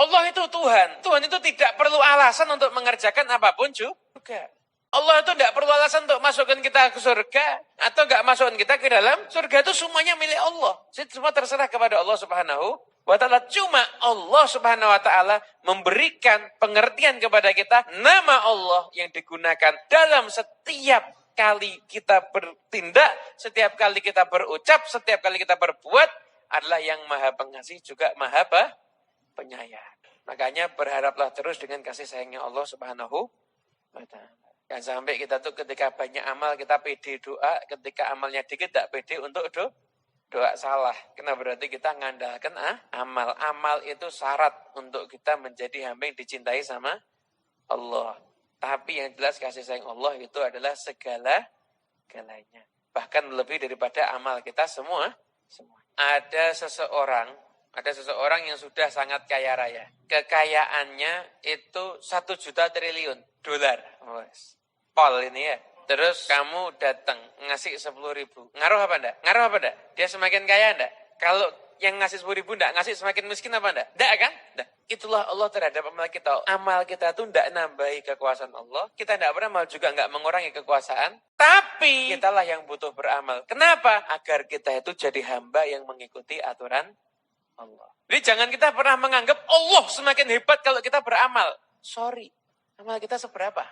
Allah itu Tuhan. Tuhan itu tidak perlu alasan untuk mengerjakan apapun juga. Allah itu tidak perlu alasan untuk masukkan kita ke surga atau nggak masukkan kita ke dalam surga. Itu semuanya milik Allah. Semua terserah kepada Allah Subhanahu wa ta'ala. Cuma Allah Subhanahu wa ta'ala memberikan pengertian kepada kita nama Allah yang digunakan dalam setiap kali kita bertindak, setiap kali kita berucap, setiap kali kita berbuat adalah yang Maha Pengasih juga Maha Penyayang. Makanya berharaplah terus dengan kasih sayangnya Allah Subhanahu wa ta'ala. Jangan sampai kita tuh ketika banyak amal kita pede doa, ketika amalnya dikit tidak pede untuk doa salah. Karena berarti kita ngandalkan amal. Amal itu syarat untuk kita menjadi hamba yang dicintai sama Allah. Tapi yang jelas kasih sayang Allah itu adalah segala-galanya. Bahkan lebih daripada amal kita semua. Ada seseorang yang sudah sangat kaya raya. Kekayaannya itu 1 juta triliun dolar. Pol ini ya. Terus kamu datang ngasih 10.000. Ngaruh apa enggak? Dia semakin kaya enggak? Kalau yang ngasih 10.000 enggak, ngasih semakin miskin apa enggak? Enggak kan? Enggak. Itulah Allah terhadap amal kita. Amal kita tuh enggak nambahi kekuasaan Allah. Kita enggak beramal juga enggak mengurangi kekuasaan. Tapi kitalah yang butuh beramal. Kenapa? Agar kita itu jadi hamba yang mengikuti aturan Allah. Jadi jangan kita pernah menganggap Allah semakin hebat kalau kita beramal. Sorry, amal kita seberapa?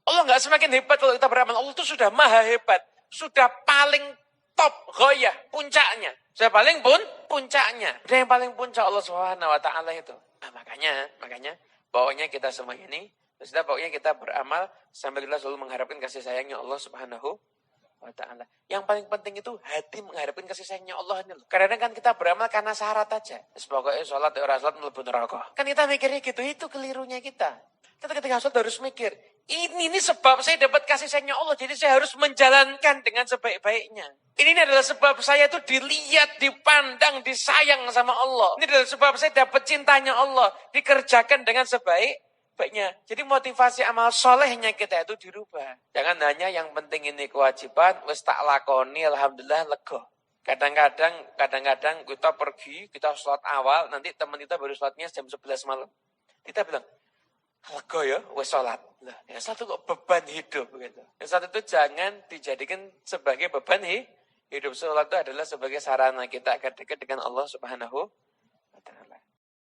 Allah nggak semakin hebat kalau kita beramal. Allah itu sudah maha hebat. Sudah paling top, goyah, puncaknya. Sudah paling puncaknya. Dia yang paling puncak Allah Subhanahu wa ta'ala itu. Nah, makanya pokoknya kita semua ini, pokoknya kita beramal sambil kita selalu mengharapkan kasih sayangnya Allah Subhanahu wa ta'ala. Yang paling penting itu hati mengharapkan kasih sayangnya Allah ini loh. Kadang-kadang kan kita beramal karena syarat aja. Pokoknya sholat, orang sholat mlebu neraka. Kan kita mikirnya gitu, itu kelirunya kita. Kita ketika sholat harus mikir, ini sebab saya dapat kasih sayangnya Allah, jadi saya harus menjalankan dengan sebaik-baiknya. Ini adalah sebab saya itu dilihat, dipandang, disayang sama Allah. Ini adalah sebab saya dapat cintanya Allah, dikerjakan dengan sebaik-baiknya. Jadi motivasi amal solehnya kita itu dirubah. Jangan hanya yang penting ini kewajiban, wis tak lakoni, alhamdulillah lega. Kadang-kadang kita pergi, kita sholat awal, nanti teman kita baru sholatnya jam 11 malam. Kita bilang, lega ya, wes sholat. Nah, yang satu kok beban hidup gitu. Yang satu itu jangan dijadikan sebagai beban hidup. Sholat itu adalah sebagai sarana kita agar dekat dengan Allah Subhanahu